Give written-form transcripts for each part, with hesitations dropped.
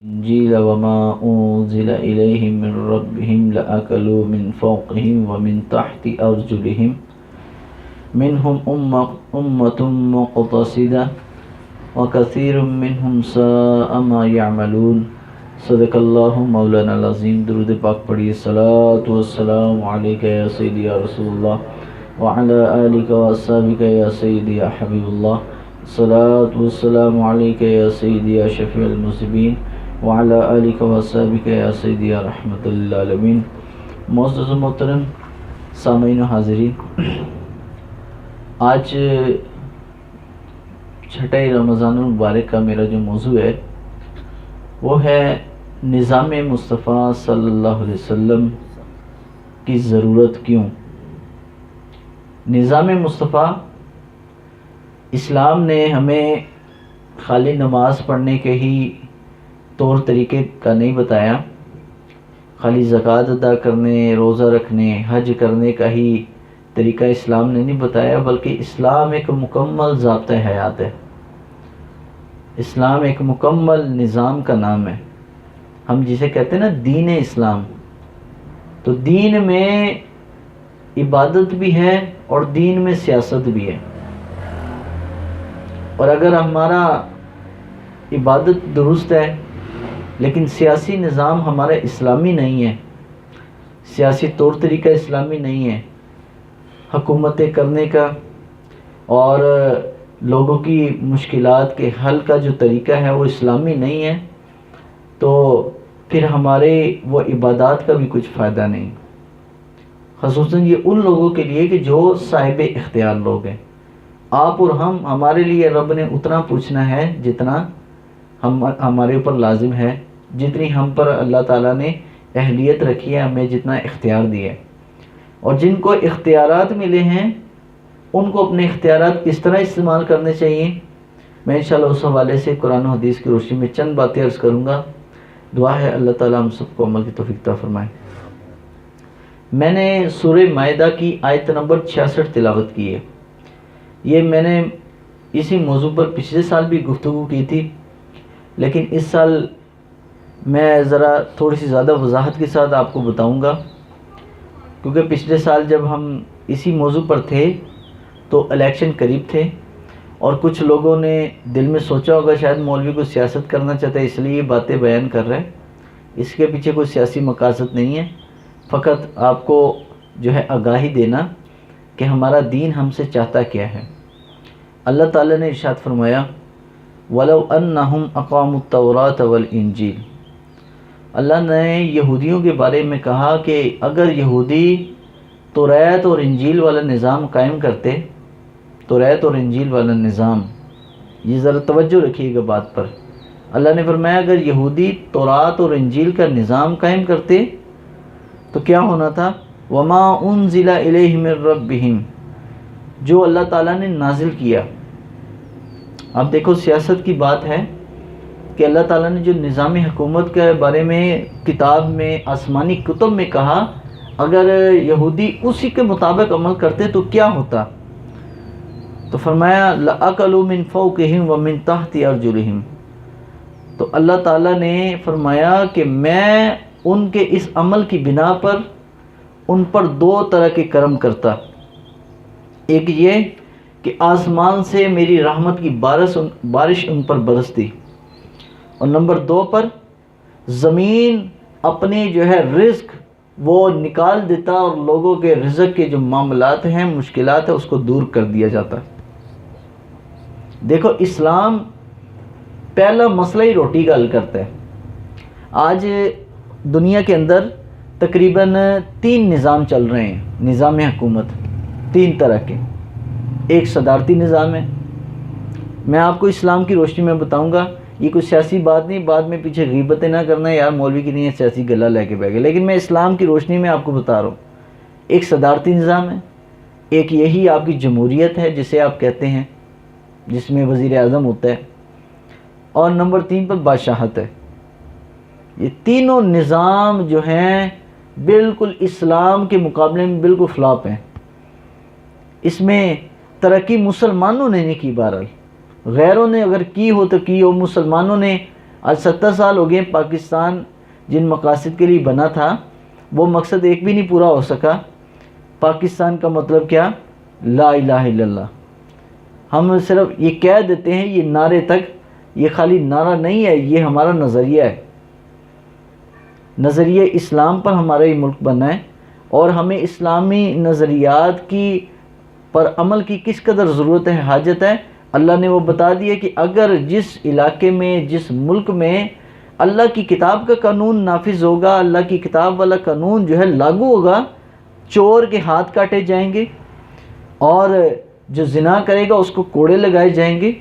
الإنجيل وما أنزل إليهم من ربهم لأكلوا من فوقهم ومن تحت أرجلهم منهم أمة مقتصدة وكثير منهم ساء ما يعملون صدق اللہ مولانا العظیم۔ درود پاک پڑھیے۔ الصلاۃ والسلام علیک یا سیدی یا رسول اللہ وعلی آلک واصحابک یا سیدی یا حبیب اللہ۔ الصلاۃ والسلام علیک یا سیدی یا شفیع المذنبین وعلی آلک واصحابک یا سیدی یا رحمت للعالمین۔ معزز و محترم سامعین و حاضرین، آج چھٹے رمضان المبارک کا میرا جو موضوع ہے وہ ہے نظام مصطفیٰ صلی اللہ علیہ وسلم کی ضرورت کیوں۔ نظام مصطفیٰ اسلام نے ہمیں خالی نماز پڑھنے کے ہی طور طریقے کا نہیں بتایا، خالی زکوٰۃ ادا کرنے، روزہ رکھنے، حج کرنے کا ہی طریقہ اسلام نے نہیں بتایا، بلکہ اسلام ایک مکمل ضابطہ حیات ہے۔ اسلام ایک مکمل نظام کا نام ہے۔ ہم جسے کہتے ہیں نا دین اسلام، تو دین میں عبادت بھی ہے اور دین میں سیاست بھی ہے۔ اور اگر ہمارا عبادت درست ہے لیکن سیاسی نظام ہمارا اسلامی نہیں ہے، سیاسی طور طریقہ اسلامی نہیں ہے، حکومتیں کرنے کا اور لوگوں کی مشکلات کے حل کا جو طریقہ ہے وہ اسلامی نہیں ہے، تو پھر ہمارے وہ عبادات کا بھی کچھ فائدہ نہیں۔ خصوصاً یہ ان لوگوں کے لیے کہ جو صاحب اختیار لوگ ہیں۔ آپ اور ہمارے لیے رب نے اتنا پوچھنا ہے جتنا ہمارے اوپر لازم ہے، جتنی ہم پر اللہ تعالیٰ نے اہلیت رکھی ہے، ہمیں جتنا اختیار دیا ہے۔ اور جن کو اختیارات ملے ہیں ان کو اپنے اختیارات کس طرح استعمال کرنے چاہیے، میں انشاءاللہ اس حوالے سے قرآن و حدیث کی روشنی میں چند باتیں عرض کروں گا۔ دعا ہے اللہ تعالیٰ ہم سب کو عمل کی توفیق عطا فرمائے۔ میں نے سورہ مائدہ کی آیت نمبر 66 تلاوت کی ہے۔ یہ میں نے اسی موضوع پر پچھلے سال بھی گفتگو کی تھی، لیکن اس سال میں ذرا تھوڑی سی زیادہ وضاحت کے ساتھ آپ کو بتاؤں گا، کیونکہ پچھلے سال جب ہم اسی موضوع پر تھے تو الیکشن قریب تھے، اور کچھ لوگوں نے دل میں سوچا ہوگا شاید مولوی کو سیاست کرنا چاہتا ہے اس لیے یہ باتیں بیان کر رہے ہیں۔ اس کے پیچھے کوئی سیاسی مقاصد نہیں ہے، فقط آپ کو جو ہے آگاہی دینا کہ ہمارا دین ہم سے چاہتا کیا ہے۔ اللہ تعالیٰ نے ارشاد فرمایا وَلَوْ أَنَّهُمْ أَقَامُوا التَّوْرَاةَ وَالْإِنْجِيلَ۔ اللہ نے یہودیوں کے بارے میں کہا کہ اگر یہودی توریت اور انجیل والا نظام قائم کرتے، توریت اور انجیل والا نظام، یہ ذرا توجہ رکھیے گا بات پر۔ اللہ نے فرمایا اگر یہودی تورات اور انجیل کا نظام قائم کرتے تو کیا ہونا تھا؟ وَمَا أُنزِلَ إِلَيْهِمْ مِن رَبِّهِمْ، جو اللہ تعالیٰ نے نازل کیا۔ اب دیکھو سیاست کی بات ہے کہ اللہ تعالیٰ نے جو نظام حکومت کے بارے میں کتاب میں آسمانی کتب میں کہا، اگر یہودی اسی کے مطابق عمل کرتے تو کیا ہوتا؟ تو فرمایا لَأَكَلُوا مِن فَوْقِهِمْ وَمِن تَحْتِ أَرْجُلِهِمْ۔ تو اللہ تعالیٰ نے فرمایا کہ میں ان کے اس عمل کی بنا پر ان پر دو طرح کے کرم کرتا۔ ایک یہ کہ آسمان سے میری رحمت کی بارش ان پر برستی، اور نمبر 2 پر زمین اپنی جو ہے رزق وہ نکال دیتا اور لوگوں کے رزق کے جو معاملات ہیں، مشکلات ہیں، اس کو دور کر دیا جاتا۔ دیکھو اسلام پہلا مسئلہ ہی روٹی کا حل کرتا ہے۔ آج دنیا کے اندر تقریباً 3 نظام چل رہے ہیں، نظام حکومت 3 طرح کے۔ ایک صدارتی نظام ہے، میں آپ کو اسلام کی روشنی میں بتاؤں گا، یہ کوئی سیاسی بات نہیں، بعد میں پیچھے غیبتیں نہ کرنا یار مولوی کی نہیں ہے سیاسی گلا لے کے بیٹھ گئے، لیکن میں اسلام کی روشنی میں آپ کو بتا رہا ہوں۔ ایک صدارتی نظام ہے، ایک یہی آپ کی جمہوریت ہے جسے آپ کہتے ہیں، جس میں وزیر اعظم ہوتا ہے، اور نمبر 3 پر بادشاہت ہے۔ یہ تینوں نظام جو ہیں بالکل اسلام کے مقابلے میں بالکل فلاپ ہیں۔ اس میں ترقی مسلمانوں نے نہیں کی، بہرحال غیروں نے اگر کی ہو تو کی ہو، مسلمانوں نے آج 70 سال ہو گئے پاکستان جن مقاصد کے لیے بنا تھا وہ مقصد ایک بھی نہیں پورا ہو سکا۔ پاکستان کا مطلب کیا؟ لا الہ الا اللہ۔ ہم صرف یہ کہہ دیتے ہیں یہ نعرے تک، یہ خالی نعرہ نہیں ہے، یہ ہمارا نظریہ ہے۔ نظریہ اسلام پر ہمارا یہ ملک بنا ہے، اور ہمیں اسلامی نظریات کی پر عمل کی کس قدر ضرورت ہے، حاجت ہے، اللہ نے وہ بتا دیا کہ اگر جس علاقے میں، جس ملک میں اللہ کی کتاب کا قانون نافذ ہوگا، اللہ کی کتاب والا قانون جو ہے لاگو ہوگا، چور کے ہاتھ کاٹے جائیں گے، اور جو زنا کرے گا اس کو کوڑے لگائے جائیں گے،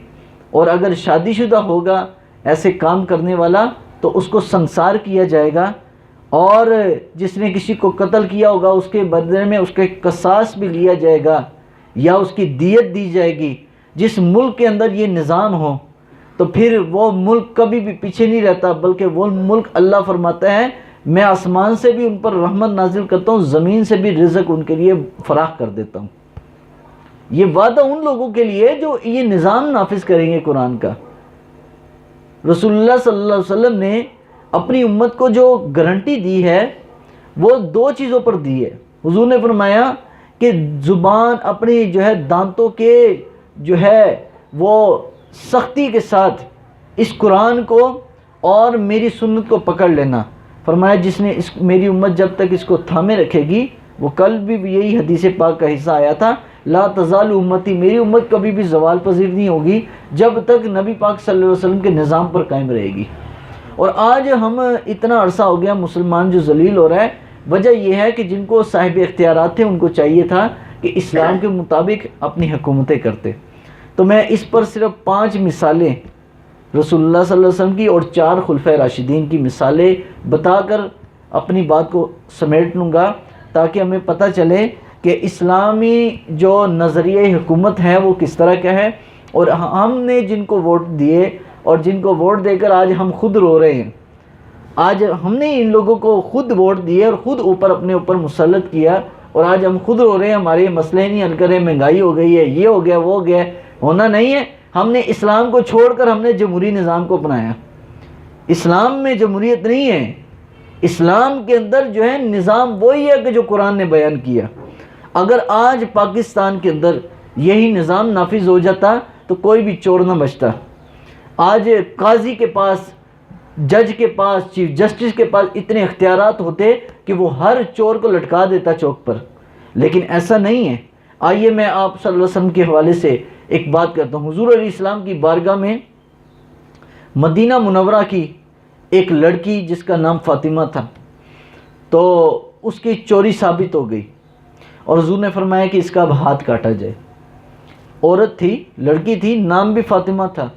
اور اگر شادی شدہ ہوگا ایسے کام کرنے والا تو اس کو سنسار کیا جائے گا، اور جس نے کسی کو قتل کیا ہوگا اس کے بدلے میں اس کے قصاص بھی لیا جائے گا یا اس کی دیت دی جائے گی۔ جس ملک کے اندر یہ نظام ہو تو پھر وہ ملک کبھی بھی پیچھے نہیں رہتا، بلکہ وہ ملک اللہ فرماتا ہے میں آسمان سے بھی ان پر رحمت نازل کرتا ہوں، زمین سے بھی رزق ان کے لیے فراخ کر دیتا ہوں۔ یہ وعدہ ان لوگوں کے لیے جو یہ نظام نافذ کریں گے قرآن کا۔ رسول اللہ صلی اللہ علیہ وسلم نے اپنی امت کو جو گارنٹی دی ہے وہ دو چیزوں پر دی ہے۔ حضور نے فرمایا کہ زبان اپنی جو ہے دانتوں کے جو ہے وہ سختی کے ساتھ اس قرآن کو اور میری سنت کو پکڑ لینا۔ فرمایا جس نے میری امت جب تک اس کو تھامے رکھے گی، وہ کل بھی یہی حدیث پاک کا حصہ آیا تھا، لا تزال امتی، میری امت کبھی بھی زوال پذیر نہیں ہوگی جب تک نبی پاک صلی اللہ علیہ وسلم کے نظام پر قائم رہے گی۔ اور آج ہم اتنا عرصہ ہو گیا مسلمان جو ذلیل ہو رہا ہے، وجہ یہ ہے کہ جن کو صاحب اختیارات تھے ان کو چاہیے تھا کہ اسلام کے مطابق اپنی حکومتیں کرتے۔ تو میں اس پر صرف 5 مثالیں رسول اللہ صلی اللہ علیہ وسلم کی اور 4 خلفۂ راشدین کی مثالیں بتا کر اپنی بات کو سمیٹ لوں گا، تاکہ ہمیں پتہ چلے کہ اسلامی جو نظریہ حکومت ہے وہ کس طرح کا ہے، اور ہم نے جن کو ووٹ دیے اور جن کو ووٹ دے کر آج ہم خود رو رہے ہیں، آج ہم نے ان لوگوں کو خود ووٹ دیے اور خود اپنے اوپر مسلط کیا، اور آج ہم خود رو رہے ہیں، ہمارے مسئلے نہیں حل کرے، مہنگائی ہو گئی ہے، یہ ہو گیا وہ ہو گیا۔ ہونا نہیں ہے، ہم نے اسلام کو چھوڑ کر ہم نے جمہوری نظام کو اپنایا۔ اسلام میں جمہوریت نہیں ہے، اسلام کے اندر جو ہے نظام وہی ہے کہ جو قرآن نے بیان کیا۔ اگر آج پاکستان کے اندر یہی نظام نافذ ہو جاتا تو کوئی بھی چور نہ بچتا۔ آج قاضی کے پاس، جج کے پاس، چیف جسٹس کے پاس اتنے اختیارات ہوتے کہ وہ ہر چور کو لٹکا دیتا چوک پر، لیکن ایسا نہیں ہے۔ آئیے میں آپ صلی اللہ علیہ وسلم کے حوالے سے ایک بات کرتا ہوں۔ حضور علیہ السلام کی بارگاہ میں مدینہ منورہ کی ایک لڑکی جس کا نام فاطمہ تھا، تو اس کی چوری ثابت ہو گئی، اور حضور نے فرمایا کہ اس کا اب ہاتھ کاٹا جائے۔ عورت تھی، لڑکی تھی، نام بھی فاطمہ تھا۔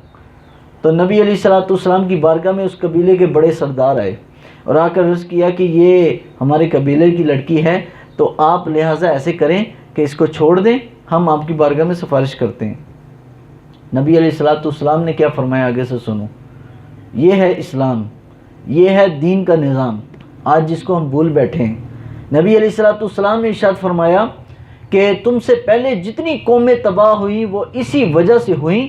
تو نبی علیہ السلام کی بارگاہ میں اس قبیلے کے بڑے سردار آئے اور آ کر عرض کیا کہ یہ ہمارے قبیلے کی لڑکی ہے، تو آپ لہٰذا ایسے کریں کہ اس کو چھوڑ دیں، ہم آپ کی بارگاہ میں سفارش کرتے ہیں۔ نبی علیہ السلام نے کیا فرمایا، آگے سے سنو۔ یہ ہے اسلام، یہ ہے دین کا نظام، آج جس کو ہم بھول بیٹھے ہیں۔ نبی علیہ السلام نے ارشاد فرمایا کہ تم سے پہلے جتنی قومیں تباہ ہوئیں وہ اسی وجہ سے ہوئیں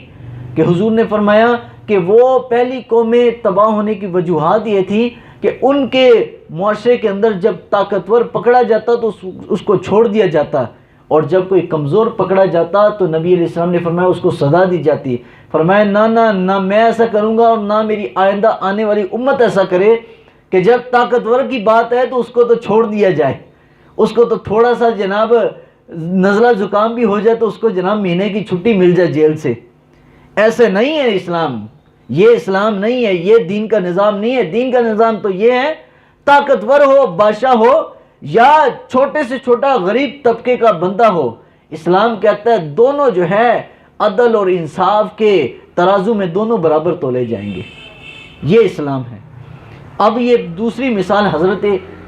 کہ حضور نے فرمایا کہ وہ پہلی قومیں تباہ ہونے کی وجوہات یہ تھی کہ ان کے معاشرے کے اندر جب طاقتور پکڑا جاتا تو اس کو چھوڑ دیا جاتا، اور جب کوئی کمزور پکڑا جاتا تو نبی علیہ السلام نے فرمایا اس کو سزا دی جاتی۔ فرمایا نہ میں ایسا کروں گا اور نہ میری آئندہ آنے والی امت ایسا کرے کہ جب طاقتور کی بات ہے تو اس کو تو چھوڑ دیا جائے، اس کو تو تھوڑا سا جناب نزلہ زکام بھی ہو جائے تو اس کو جناب مہینے کی چھٹی مل جائے جیل سے۔ ایسے نہیں ہے اسلام، یہ اسلام نہیں ہے، یہ دین کا نظام نہیں ہے۔ دین کا نظام تو یہ ہے طاقتور ہو، بادشاہ ہو، یا چھوٹے سے چھوٹا غریب طبقے کا بندہ ہو، اسلام کہتا ہے دونوں جو ہے عدل اور انصاف کے ترازو میں دونوں برابر تولے جائیں گے، یہ اسلام ہے۔ اب یہ دوسری مثال حضرت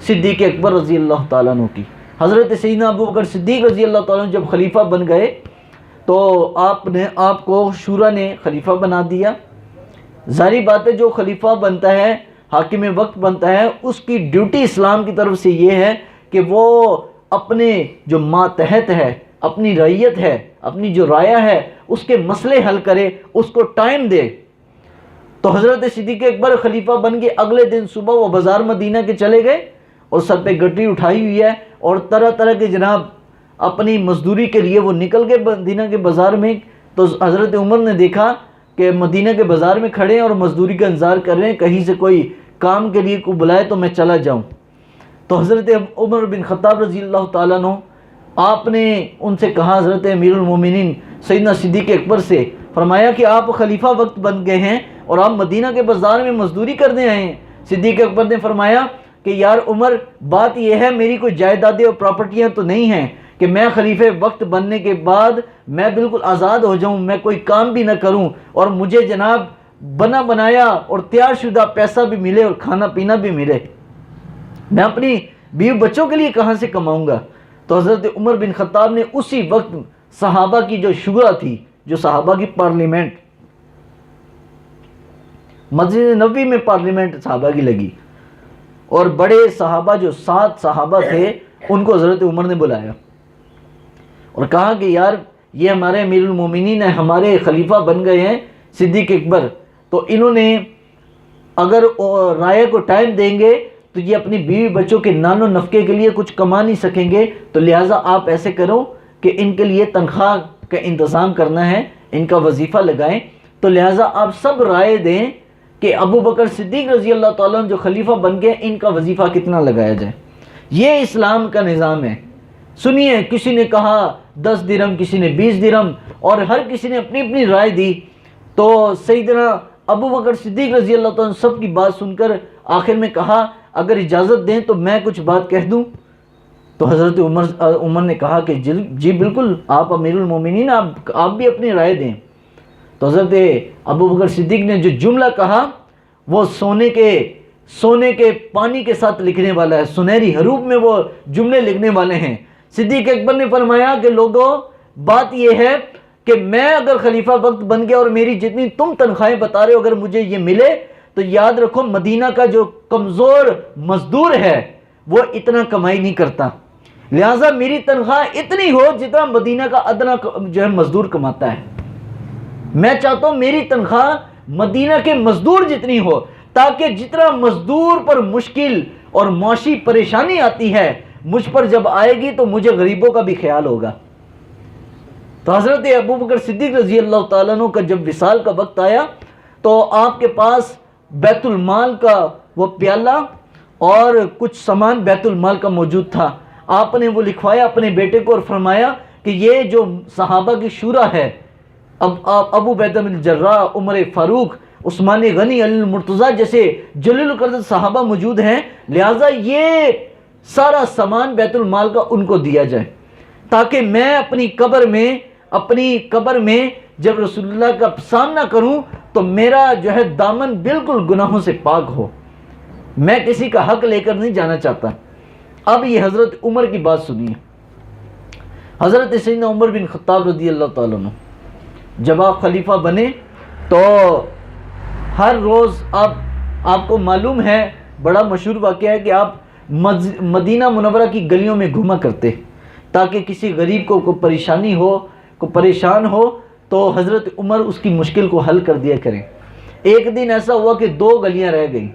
صدیق اکبر رضی اللہ تعالیٰ عنہ کی۔ حضرت سیدنا ابو بکر صدیق رضی اللہ تعالیٰ عنہ جب خلیفہ بن گئے تو آپ کو شورا نے خلیفہ بنا دیا۔ ظاہری بات ہے جو خلیفہ بنتا ہے، حاکم وقت بنتا ہے، اس کی ڈیوٹی اسلام کی طرف سے یہ ہے کہ وہ اپنے جو ماتحت ہے، اپنی رعیت ہے، اپنی جو رعایا ہے، اس کے مسئلے حل کرے، اس کو ٹائم دے۔ تو حضرت صدیق اکبر خلیفہ بن کے اگلے دن صبح وہ بازار مدینہ کے چلے گئے اور سر پہ گٹی اٹھائی ہوئی ہے اور طرح طرح کے جناب اپنی مزدوری کے لیے وہ نکل گئے مدینہ کے بازار میں. تو حضرت عمر نے دیکھا کہ مدینہ کے بازار میں کھڑے ہیں اور مزدوری کا انتظار کر رہے ہیں, کہیں سے کوئی کام کے لیے کو بلائے تو میں چلا جاؤں. تو حضرت عمر بن خطاب رضی اللہ تعالیٰ عنہ آپ نے ان سے کہا, حضرت امیر المومنین سیدنا صدیق اکبر سے فرمایا کہ آپ خلیفہ وقت بن گئے ہیں اور آپ مدینہ کے بازار میں مزدوری کرنے آئے ہیں. صدیق اکبر نے فرمایا کہ یار عمر, بات یہ ہے میری کوئی جائیدادیں اور پراپرٹیاں تو نہیں ہیں کہ میں خلیفہ وقت بننے کے بعد میں بالکل آزاد ہو جاؤں, میں کوئی کام بھی نہ کروں اور مجھے جناب بنا بنایا اور تیار شدہ پیسہ بھی ملے اور کھانا پینا بھی ملے, میں اپنی بیوی بچوں کے لیے کہاں سے کماؤں گا. تو حضرت عمر بن خطاب نے اسی وقت صحابہ کی جو شورا تھی, جو صحابہ کی پارلیمنٹ, مسجد نبوی میں پارلیمنٹ صحابہ کی لگی اور بڑے صحابہ جو 7 صحابہ تھے ان کو حضرت عمر نے بلایا اور کہا کہ یار یہ ہمارے امیر المومنین ہیں, ہمارے خلیفہ بن گئے ہیں صدیق اکبر, تو انہوں نے اگر رائے کو ٹائم دیں گے تو یہ اپنی بیوی بچوں کے نان و نفقے کے لیے کچھ کما نہیں سکیں گے, تو لہٰذا آپ ایسے کرو کہ ان کے لیے تنخواہ کا انتظام کرنا ہے, ان کا وظیفہ لگائیں. تو لہٰذا آپ سب رائے دیں کہ ابو بکر صدیق رضی اللہ تعالیٰ جو خلیفہ بن گئے ان کا وظیفہ کتنا لگایا جائے. یہ اسلام کا نظام ہے. سنیے, کسی نے کہا 10 درہم, کسی نے 20 درہم, اور ہر کسی نے اپنی اپنی رائے دی. تو سیدنا ابو بکر صدیق رضی اللہ تعالیٰ سب کی بات سن کر آخر میں کہا اگر اجازت دیں تو میں کچھ بات کہہ دوں. تو حضرت عمر نے کہا کہ جی بالکل, آپ امیر المومنین, آپ بھی اپنی رائے دیں. تو حضرت ابو بکر صدیق نے جو جملہ کہا وہ سونے کے پانی کے ساتھ لکھنے والا ہے, سنہری حروف میں وہ جملے لکھنے والے ہیں. صدیق اکبر نے فرمایا کہ لوگوں, بات یہ ہے کہ میں اگر خلیفہ وقت بن گیا اور میری جتنی تم تنخواہیں بتا رہے ہو اگر مجھے یہ ملے تو یاد رکھو مدینہ کا جو کمزور مزدور ہے وہ اتنا کمائی نہیں کرتا, لہٰذا میری تنخواہ اتنی ہو جتنا مدینہ کا ادنا جو ہے مزدور کماتا ہے. میں چاہتا ہوں میری تنخواہ مدینہ کے مزدور جتنی ہو, تاکہ جتنا مزدور پر مشکل اور معاشی پریشانی آتی ہے مجھ پر جب آئے گی تو مجھے غریبوں کا بھی خیال ہوگا. تو حضرت ابو بکر صدیق رضی اللہ تعالیٰ عنہ کا جب وصال کا وقت آیا تو آپ کے پاس بیت المال کا وہ پیالہ اور کچھ سامان بیت المال کا موجود تھا. آپ نے وہ لکھوایا اپنے بیٹے کو اور فرمایا کہ یہ جو صحابہ کی شورا ہے, اب ابو عبیدہ بن الجراح, عمر فاروق, عثمان غنی, علی المرتضیٰ جیسے جلیل القدر صحابہ موجود ہیں, لہٰذا یہ سارا سامان بیت المال کا ان کو دیا جائے تاکہ میں اپنی قبر میں جب رسول اللہ کا سامنا کروں تو میرا جو ہے دامن بالکل گناہوں سے پاک ہو, میں کسی کا حق لے کر نہیں جانا چاہتا. اب یہ حضرت عمر کی بات سنیے. حضرت سیدنا عمر بن خطاب رضی اللہ تعالیٰ عنہ جب آپ خلیفہ بنے تو ہر روز آپ کو معلوم ہے, بڑا مشہور واقعہ ہے کہ آپ مدینہ منورہ کی گلیوں میں گھوما کرتے تاکہ کسی غریب کو کوئی پریشانی ہو, کوئی پریشان ہو تو حضرت عمر اس کی مشکل کو حل کر دیا کریں. ایک دن ایسا ہوا کہ 2 گلیاں رہ گئیں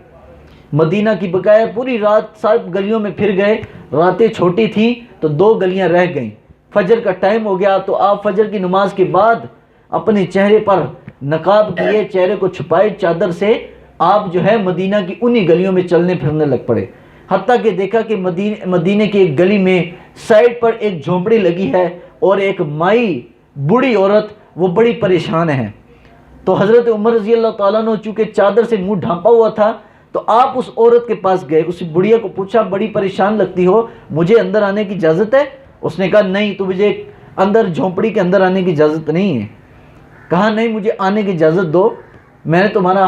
مدینہ کی, بقایا پوری رات سب گلیوں میں پھر گئے, راتیں چھوٹی تھیں تو 2 گلیاں رہ گئیں. فجر کا ٹائم ہو گیا تو آپ فجر کی نماز کے بعد اپنے چہرے پر نقاب کیے, چہرے کو چھپائے چادر سے, آپ جو ہے مدینہ کی انہی گلیوں میں چلنے پھرنے لگ پڑے. حتیٰ کہ دیکھا کہ مدینہ کی ایک گلی میں سائڈ پر ایک جھونپڑی لگی ہے اور ایک مائی بوڑھی عورت وہ بڑی پریشان ہے. تو حضرت عمر رضی اللہ تعالیٰ نے چونکہ چادر سے منہ ڈھانپا ہوا تھا تو آپ اس عورت کے پاس گئے, اس بڑھیا کو پوچھا بڑی پریشان لگتی ہو, مجھے اندر آنے کی اجازت ہے؟ اس نے کہا نہیں, تو مجھے اندر جھونپڑی کے اندر آنے کی اجازت نہیں ہے. کہا نہیں, مجھے آنے کی اجازت دو, میں نے تمہارا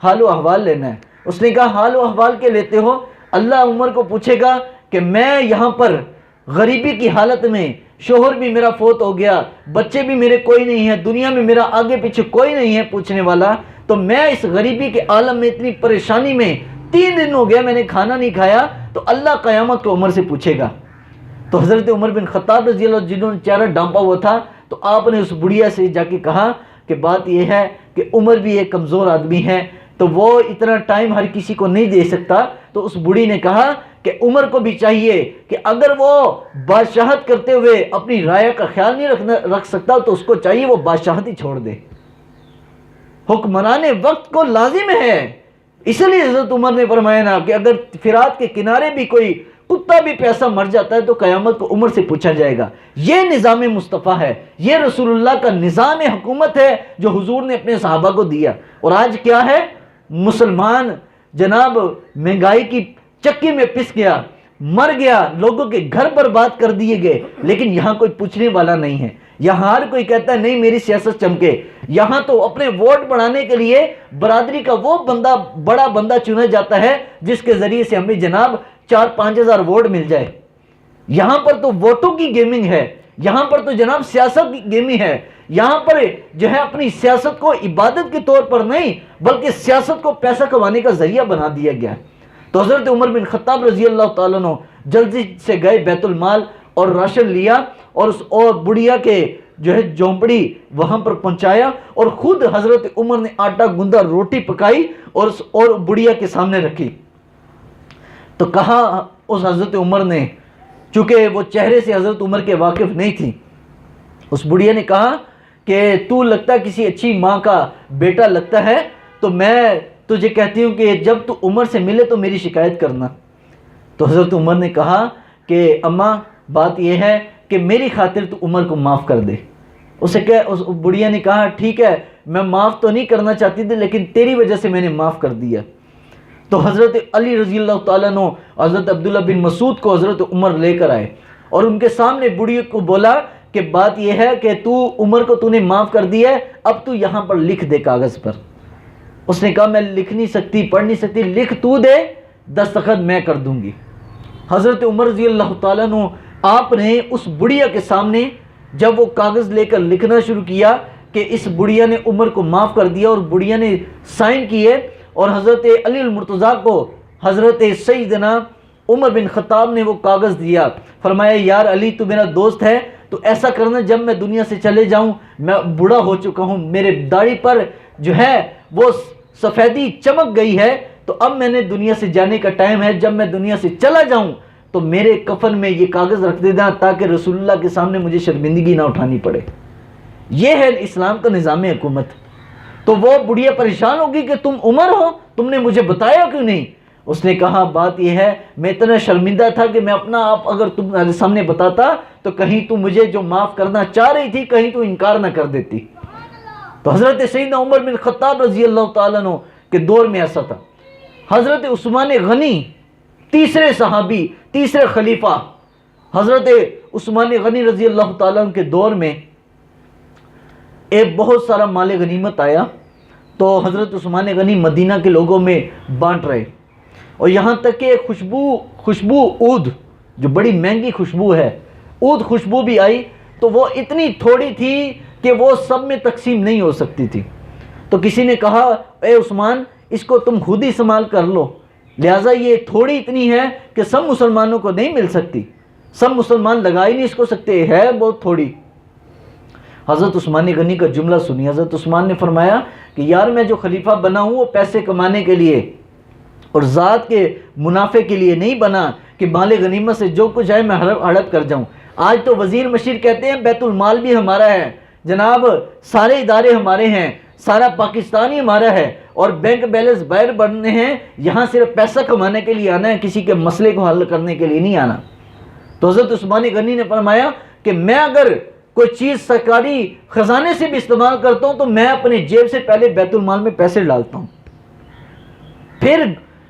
حال و احوال لینا ہے. اس نے کہا حال و احوال کے لیتے ہو, اللہ عمر کو پوچھے گا کہ میں یہاں پر غریبی کی حالت میں, شوہر بھی میرا فوت ہو گیا, بچے بھی میرے کوئی نہیں ہیں, دنیا میں میرا آگے پیچھے کوئی نہیں ہے پوچھنے والا, تو میں اس غریبی کے عالم میں اتنی پریشانی میں 3 دن ہو گیا میں نے کھانا نہیں کھایا, تو اللہ قیامت کو عمر سے پوچھے گا. تو حضرت عمر بن خطاب رضی اللہ جنہوں نے چہرہ ڈانپا ہوا تھا تو آپ نے اس بڑھیا سے جا کے کہا کہ بات یہ ہے کہ عمر بھی ایک کمزور آدمی ہے تو وہ اتنا ٹائم ہر کسی کو نہیں دے سکتا. تو اس بوڑھی نے کہا کہ عمر کو بھی چاہیے کہ اگر وہ بادشاہت کرتے ہوئے اپنی رعایا کا خیال نہیں رکھ سکتا تو اس کو چاہیے وہ بادشاہت ہی چھوڑ دے. حکمران وقت کو لازم ہے. اس لیے حضرت عمر نے فرمایا نا کہ اگر فرات کے کنارے بھی کوئی کتا بھی پیسہ مر جاتا ہے تو قیامت کو عمر سے پوچھا جائے گا. یہ نظام مصطفیٰ ہے, یہ رسول اللہ کا نظام حکومت ہے جو حضور نے اپنے صحابہ کو دیا. اور آج کیا ہے, مسلمان جناب مہنگائی کی چکی میں پس گیا, مر گیا, لوگوں کے گھر برباد کر دیے گئے, لیکن یہاں کوئی پوچھنے والا نہیں ہے. یہاں ہر کوئی کہتا ہے نہیں میری سیاست چمکے. یہاں تو اپنے ووٹ بڑھانے کے لیے برادری کا وہ بندہ بڑا بندہ چنا جاتا ہے جس کے ذریعے سے ہمیں جناب 4-5 ہزار ووٹ مل جائے. یہاں پر تو ووٹوں کی گیمنگ ہے, یہاں پر تو جناب سیاست کی گیمنگ ہے. یہاں پر جو ہے اپنی سیاست کو عبادت کے طور پر نہیں بلکہ سیاست کو پیسہ کمانے کا ذریعہ بنا دیا گیا. تو حضرت عمر بن خطاب رضی اللہ تعالیٰ عنہ جلدی سے گئے بیت المال اور راشن لیا اور اس اور بڑھیا کے جو ہے جھونپڑی وہاں پر پہنچایا اور خود حضرت عمر نے آٹا گوندا روٹی پکائی اور بڑھیا کے سامنے رکھی. تو کہا اس حضرت عمر نے, چونکہ وہ چہرے سے حضرت عمر کے واقف نہیں تھی, اس بڑھیا نے کہا کہ تو لگتا ہے کسی اچھی ماں کا بیٹا لگتا ہے, تو میں تجھے کہتی ہوں کہ جب تو عمر سے ملے تو میری شکایت کرنا. تو حضرت عمر نے کہا کہ اماں بات یہ ہے کہ میری خاطر تو عمر کو معاف کر دے. اس بڑھیا نے کہا ٹھیک ہے میں معاف تو نہیں کرنا چاہتی تھی لیکن تیری وجہ سے میں نے معاف کر دیا. تو حضرت علی رضی اللہ تعالیٰ عنہ حضرت عبداللہ بن مسعود کو حضرت عمر لے کر آئے اور ان کے سامنے بڑھیا کو بولا کہ بات یہ ہے کہ تو عمر کو تو نے معاف کر دیا ہے, اب تو یہاں پر لکھ دے کاغذ پر. اس نے کہا میں لکھ نہیں سکتی پڑھ نہیں سکتی, لکھ تو دے دستخط میں کر دوں گی. حضرت عمر رضی اللہ تعالیٰ عنہ آپ نے اس بڑھیا کے سامنے جب وہ کاغذ لے کر لکھنا شروع کیا کہ اس بڑھیا نے عمر کو معاف کر دیا اور بڑھیا نے سائن کیے اور حضرت علی المرتضیٰ کو حضرت سیدنا عمر بن خطاب نے وہ کاغذ دیا. فرمایا یار علی تو میرا دوست ہے تو ایسا کرنا جب میں دنیا سے چلے جاؤں, میں بوڑھا ہو چکا ہوں, میرے داڑھی پر جو ہے وہ سفیدی چمک گئی ہے, تو اب میں نے دنیا سے جانے کا ٹائم ہے, جب میں دنیا سے چلا جاؤں تو میرے کفن میں یہ کاغذ رکھ دینا تاکہ رسول اللہ کے سامنے مجھے شرمندگی نہ اٹھانی پڑے. یہ ہے اسلام کا نظام حکومت. تو وہ بڑھیا پریشان ہوگی کہ تم عمر ہو, تم نے مجھے بتایا کیوں نہیں. اس نے کہا بات یہ ہے میں اتنا شرمندہ تھا کہ میں اپنا آپ اگر تم سامنے بتاتا تو کہیں تو مجھے جو معاف کرنا چاہ رہی تھی کہیں تو انکار نہ کر دیتی. تو حضرت سیدنا عمر بن خطاب رضی اللہ تعالیٰ عنہ کے دور میں ایسا تھا. حضرت عثمان غنی تیسرے صحابی تیسرے خلیفہ حضرت عثمان غنی رضی اللہ تعالیٰ عنہ کے دور میں ایک بہت سارا مال غنیمت آیا تو حضرت عثمان غنی مدینہ کے لوگوں میں بانٹ رہے اور یہاں تک کہ ایک خوشبو عود جو بڑی مہنگی خوشبو ہے عود خوشبو بھی آئی تو وہ اتنی تھوڑی تھی کہ وہ سب میں تقسیم نہیں ہو سکتی تھی. تو کسی نے کہا اے عثمان اس کو تم خود ہی استعمال کر لو, لہٰذا یہ تھوڑی اتنی ہے کہ سب مسلمانوں کو نہیں مل سکتی, سب مسلمان لگا ہی نہیں اس کو سکتے, ہے بہت تھوڑی. حضرت عثمان غنی کا جملہ سنی. حضرت عثمان نے فرمایا کہ یار میں جو خلیفہ بنا ہوں وہ پیسے کمانے کے لیے اور ذات کے منافع کے لیے نہیں بنا کہ مال غنیمت سے جو کچھ ہے میں ہڑپ کر جاؤں. آج تو وزیر مشیر کہتے ہیں بیت المال بھی ہمارا ہے جناب, سارے ادارے ہمارے ہیں, سارا پاکستان ہی ہمارا ہے اور بینک بیلنس باہر بننے ہیں, یہاں صرف پیسہ کمانے کے لیے آنا ہے, کسی کے مسئلے کو حل کرنے کے لیے نہیں آنا. تو حضرت عثمان غنی نے فرمایا کہ میں اگر کوئی چیز سرکاری خزانے سے بھی استعمال کرتا ہوں تو میں اپنے جیب سے پہلے بیت المال میں پیسے ڈالتا ہوں, پھر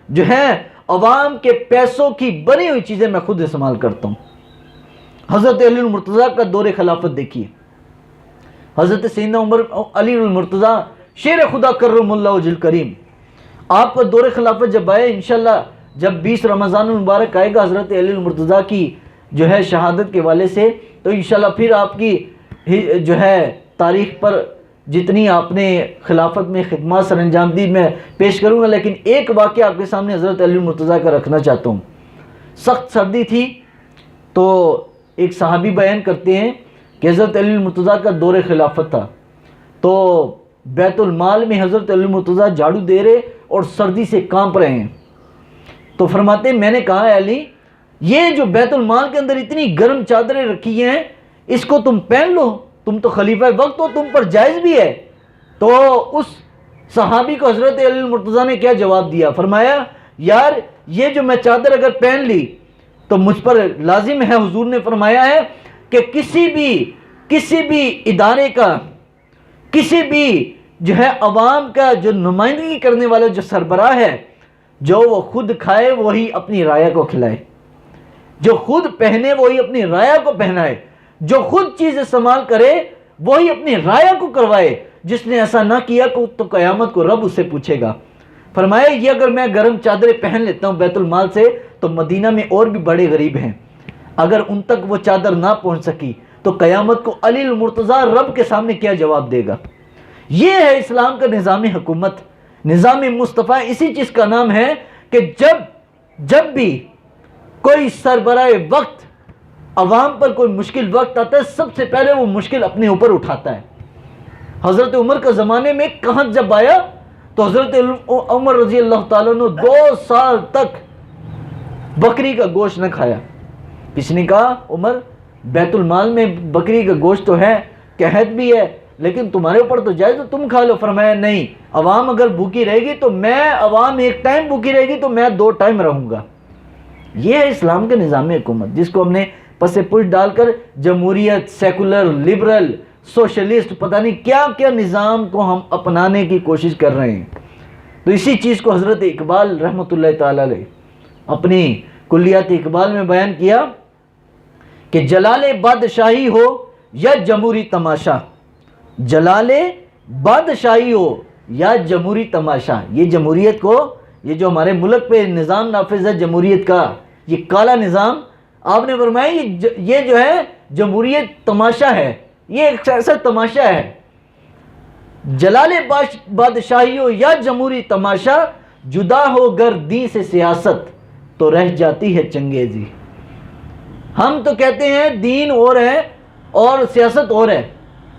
جو ہے عوام کے پیسوں کی بنی ہوئی چیزیں میں خود استعمال کرتا ہوں. حضرت علی المرتضیٰ کا دور خلافت دیکھیے. حضرت سیدنا عمر علی المرتضیٰ شیر خدا کرم اللہ وجہ کریم, آپ کا دور خلافت جب آئے انشاءاللہ جب 20 رمضان المبارک آئے گا حضرت علی المرتضیٰ کی جو ہے شہادت کے والے سے, تو انشاءاللہ پھر آپ کی جو ہے تاریخ پر جتنی آپ نے خلافت میں خدمات سر انجام دی میں پیش کروں گا, لیکن ایک واقعہ آپ کے سامنے حضرت علی المرتضیٰ کا رکھنا چاہتا ہوں. سخت سردی تھی تو ایک صحابی بیان کرتے ہیں کہ حضرت علی المرتضیٰ کا دور خلافت تھا, تو بیت المال میں حضرت علی مرتضیٰ جھاڑو دے رہے اور سردی سے کانپ رہے ہیں. تو فرماتے ہیں میں نے کہا علی یہ جو بیت المال کے اندر اتنی گرم چادریں رکھی ہیں اس کو تم پہن لو, تم تو خلیفہ وقت ہو, تم پر جائز بھی ہے. تو اس صحابی کو حضرت علی مرتضیٰ نے کیا جواب دیا؟ فرمایا یار یہ جو میں چادر اگر پہن لی تو مجھ پر لازم ہے, حضور نے فرمایا ہے کہ کسی بھی ادارے کا, کسی بھی جو ہے عوام کا جو نمائندگی کرنے والا جو سربراہ ہے, جو وہ خود کھائے وہی اپنی رعایا کو کھلائے, جو خود پہنے وہی اپنی رعایا کو پہنائے, جو خود چیز استعمال کرے وہی اپنی رعایا کو کروائے. جس نے ایسا نہ کیا تو قیامت کو رب اس سے پوچھے گا. فرمایا یہ اگر میں گرم چادریں پہن لیتا ہوں بیت المال سے تو مدینہ میں اور بھی بڑے غریب ہیں, اگر ان تک وہ چادر نہ پہنچ سکی تو قیامت کو علی المرتضیٰ رب کے سامنے کیا جواب دے گا. یہ ہے اسلام کا نظام حکومت, نظام مصطفیٰ. اسی چیز کا نام ہے کہ جب بھی کوئی سربراہ وقت عوام پر کوئی مشکل وقت آتا ہے سب سے پہلے وہ مشکل اپنے اوپر اٹھاتا ہے. حضرت عمر کا زمانے میں قحط جب آیا تو حضرت عمر رضی اللہ تعالیٰ نے 2 سال تک بکری کا گوشت نہ کھایا. کسی نے کہا عمر بیت المال میں بکری کا گوشت تو ہے, قحط بھی ہے, لیکن تمہارے اوپر تو جائز, تو تم کھا لو. فرمایا نہیں, عوام اگر بھوکی رہے گی تو عوام ایک ٹائم بھوکی رہے گی تو میں 2 ٹائم رہوں گا. یہ ہے اسلام کا نظام حکومت جس کو ہم نے پس پش ڈال کر جمہوریت, سیکولر, لبرل, سوشلسٹ, پتہ نہیں کیا کیا نظام کو ہم اپنانے کی کوشش کر رہے ہیں. تو اسی چیز کو حضرت اقبال رحمۃ اللہ تعالی علیہ اپنی کلیات اقبال میں بیان کیا کہ جلال بادشاہی ہو یا جمہوری تماشا, جلال بادشاہی ہو یا جمہوری تماشا. یہ جمہوریت کو, یہ جو ہمارے ملک پہ نظام نافذ ہے جمہوریت کا, یہ کالا نظام, آپ نے فرمایا یہ جو ہے جمہوریت تماشا ہے, یہ ایک ایسا تماشا ہے. جلال بادشاہی ہو یا جمہوری تماشا, جدا ہو گر دین سے سیاست تو رہ جاتی ہے چنگیزی. ہم تو کہتے ہیں دین اور ہے اور سیاست اور ہے,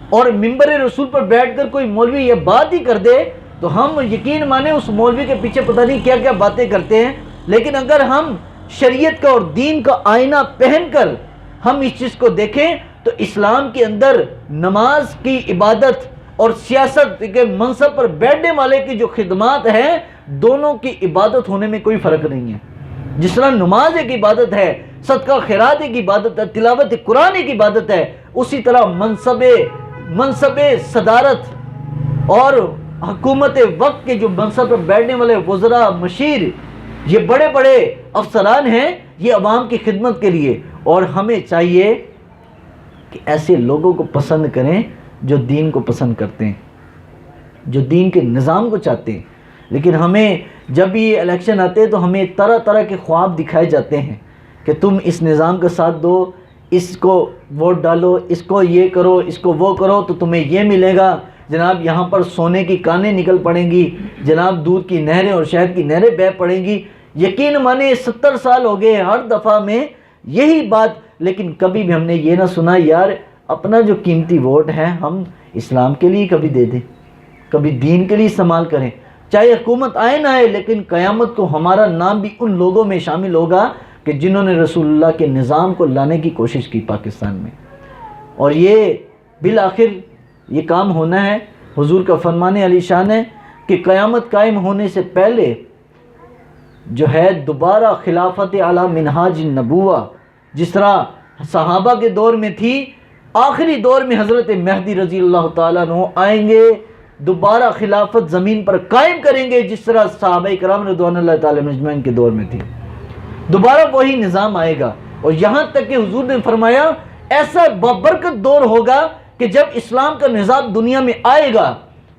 اور منبر رسول پر بیٹھ کر کوئی مولوی یہ بات ہی کر دے تو ہم یقین مانیں اس مولوی کے پیچھے پتہ نہیں کیا کیا باتیں کرتے ہیں. لیکن اگر ہم شریعت کا اور دین کا آئینہ پہن کر ہم اس چیز کو دیکھیں تو اسلام کے اندر نماز کی عبادت اور سیاست کے منصب پر بیٹھنے والے کی جو خدمات ہیں دونوں کی عبادت ہونے میں کوئی فرق نہیں ہے. جس طرح نماز ایک عبادت ہے, صدقہ خیرات ایک عبادت ہے, تلاوت قرآن ایک عبادت ہے, اسی طرح منصب صدارت اور حکومت وقت کے جو منصب پر بیٹھنے والے وزراء, مشیر, یہ بڑے بڑے افسران ہیں, یہ عوام کی خدمت کے لیے. اور ہمیں چاہیے کہ ایسے لوگوں کو پسند کریں جو دین کو پسند کرتے ہیں, جو دین کے نظام کو چاہتے ہیں. لیکن ہمیں جب یہ الیکشن آتے ہیں تو ہمیں طرح طرح کے خواب دکھائے جاتے ہیں کہ تم اس نظام کا ساتھ دو, اس کو ووٹ ڈالو, اس کو یہ کرو, اس کو وہ کرو تو تمہیں یہ ملے گا. جناب یہاں پر سونے کی کانیں نکل پڑیں گی, جناب دودھ کی نہریں اور شہد کی نہریں بہہ پڑیں گی. یقین مانے 70 سال ہو گئے ہر دفعہ میں یہی بات, لیکن کبھی بھی ہم نے یہ نہ سنا یار اپنا جو قیمتی ووٹ ہے ہم اسلام کے لیے کبھی دے دیں, کبھی دین کے لیے استعمال کریں. چاہے حکومت آئے نہ آئے, لیکن قیامت کو ہمارا نام بھی ان لوگوں میں شامل ہوگا کہ جنہوں نے رسول اللہ کے نظام کو لانے کی کوشش کی پاکستان میں. اور یہ بالآخر یہ کام ہونا ہے. حضور کا فرمان علی شان ہے کہ قیامت قائم ہونے سے پہلے جو ہے دوبارہ خلافت علی منہاج النبوہ, جس طرح صحابہ کے دور میں تھی, آخری دور میں حضرت مہدی رضی اللہ تعالیٰ عنہ آئیں گے, دوبارہ خلافت زمین پر قائم کریں گے جس طرح صحابہ کرام رضوان اللہ تعالیٰ اجمعین کے دور میں تھی. دوبارہ وہی نظام آئے گا. اور یہاں تک کہ حضور نے فرمایا ایسا بابرکت دور ہوگا کہ جب اسلام کا نظام دنیا میں آئے گا,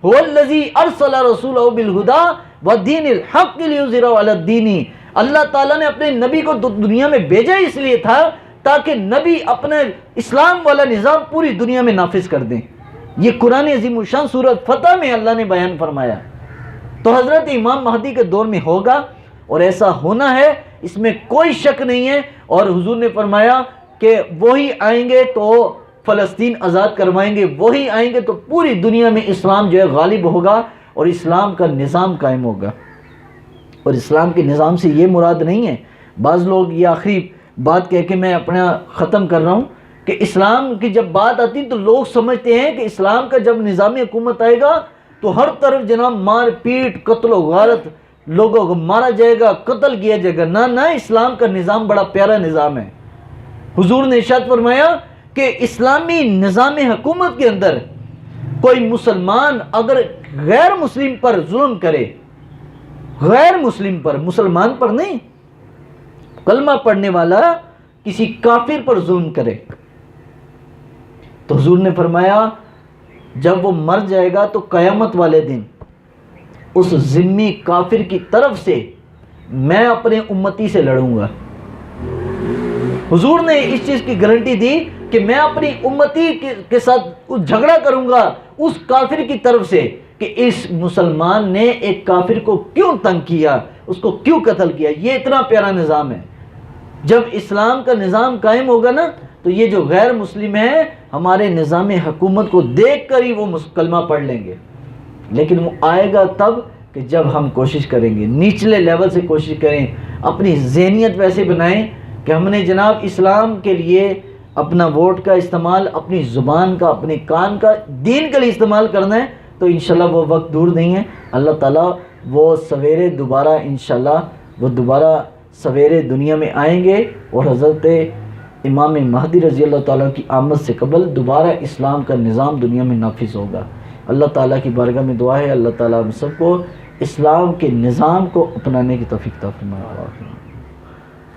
هو الذی ارسل رسولہ بالہدی ودین الحق لیظہرہ علی الدین, اللہ تعالیٰ نے اپنے نبی کو دنیا میں بھیجا اس لیے تھا تاکہ نبی اپنا اسلام والا نظام پوری دنیا میں نافذ کر دیں. یہ قرآن عظیم الشان سورۃ فتح میں اللہ نے بیان فرمایا. تو حضرت امام مہدی کے دور میں ہوگا اور ایسا ہونا ہے, اس میں کوئی شک نہیں ہے. اور حضور نے فرمایا کہ وہی آئیں گے تو فلسطین آزاد کروائیں گے وہی آئیں گے تو پوری دنیا میں اسلام جو ہے غالب ہوگا اور اسلام کا نظام قائم ہوگا. اور اسلام کے نظام سے یہ مراد نہیں ہے. بعض لوگ یہ آخری بات کہہ کے میں اپنا ختم کر رہا ہوں کہ اسلام کی جب بات آتی تو لوگ سمجھتے ہیں کہ اسلام کا جب نظام حکومت آئے گا تو ہر طرف جناب مار پیٹ قتل و غارت، لوگوں کو مارا جائے گا، قتل کیا جائے گا. نہ اسلام کا نظام بڑا پیارا نظام ہے. حضور نے ارشاد فرمایا کہ اسلامی نظام حکومت کے اندر کوئی مسلمان اگر غیر مسلم پر ظلم کرے، غیر مسلم پر، مسلمان پر نہیں، کلمہ پڑھنے والا کسی کافر پر ظلم کرے تو حضور نے فرمایا جب وہ مر جائے گا تو قیامت والے دن اس ذمی کافر کی طرف سے میں اپنے امتی سے لڑوں گا. حضور نے اس چیز کی گارنٹی دی کہ میں اپنی امتی کے ساتھ جھگڑا کروں گا اس کافر کی طرف سے کہ اس مسلمان نے ایک کافر کو کیوں تنگ کیا، اس کو کیوں قتل کیا. یہ اتنا پیارا نظام ہے. جب اسلام کا نظام قائم ہوگا نا تو یہ جو غیر مسلم ہیں ہمارے نظام حکومت کو دیکھ کر ہی وہ کلمہ پڑھ لیں گے. لیکن وہ آئے گا تب کہ جب ہم کوشش کریں گے، نچلے لیول سے کوشش کریں، اپنی ذہنیت ویسے بنائیں کہ ہم نے جناب اسلام کے لیے اپنا ووٹ کا استعمال، اپنی زبان کا، اپنے کان کا دین کے لیے استعمال کرنا ہے. تو انشاءاللہ وہ وقت دور نہیں ہے. اللہ تعالیٰ وہ سویرے دوبارہ انشاءاللہ وہ دوبارہ سویرے دنیا میں آئیں گے اور حضرت امام مہدی رضی اللہ تعالیٰ کی آمد سے قبل دوبارہ اسلام کا نظام دنیا میں نافذ ہوگا. اللہ تعالیٰ کی بارگاہ میں دعا ہے اللہ تعالیٰ ہم سب کو اسلام کے نظام کو اپنانے کی توفیق عطا فرمائے.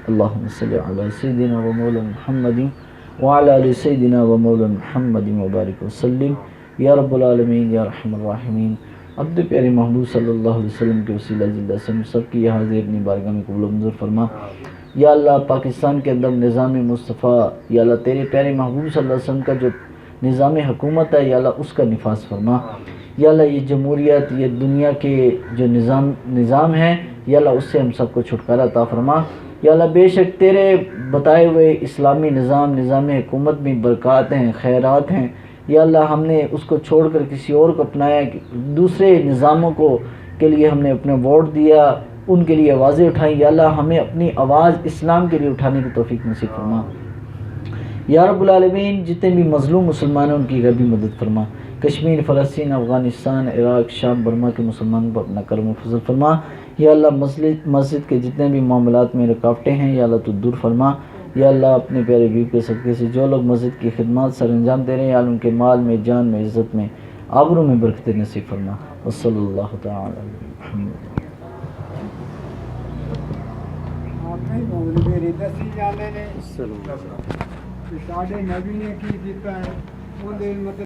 اللہم صلی علی سیدنا و مولانا محمد وعلی آل سیدنا و مولانا محمد وبارک وسلم. یا رب العالمین یا رحم الراحمین، عبد پیارے محبوب صلی اللہ علیہ وسلم کے وسیلہ جلدہ سے سب کی یہ حاضر اپنی بارگاہ میں قبول و منظور فرما. یا اللہ پاکستان کے اندر نظام مصطفیٰ، یا اللہ تیرے پیارے محبوب صلی اللہ علیہ وسلم کا جو نظام حکومت ہے یا اللہ اس کا نفاذ فرما. یا اللہ یہ جمہوریت، یہ دنیا کے جو نظام ہے یا اللہ اس سے ہم سب کو چھٹکارا عطا فرما. یا اللہ بے شک تیرے بتائے ہوئے اسلامی نظام حکومت میں برکات ہیں، خیرات ہیں. یا اللہ ہم نے اس کو چھوڑ کر کسی اور کو اپنایا، دوسرے نظاموں کے لیے ہم نے اپنا ووٹ دیا، ان کے لیے آوازیں اٹھائیں. یا اللہ ہمیں اپنی آواز اسلام کے لیے اٹھانے کی توفیق نصیب فرما. یا رب العالمین جتنے بھی مظلوم مسلمان ہیں ان کی غیبی مدد فرما. کشمیر، فلسطین، افغانستان، عراق، شام، برما کے مسلمانوں پر اپنا کرم و فضل فرما. یا اللہ مسجد کے جتنے بھی معاملات میں رکاوٹیں ہیں یا اللہ تو دور فرما. یا اللہ اپنے پیارے بیب کے صدقے سے جو لوگ مسجد کی خدمات سر انجام دے رہے ہیں یا اللہ ان کے مال میں، جان میں، عزت میں، آبرو میں برکت نصیب فرما. وصلی اللہ تعالی علیہ محمد. ساڈے نبی نے کی کیتا ہے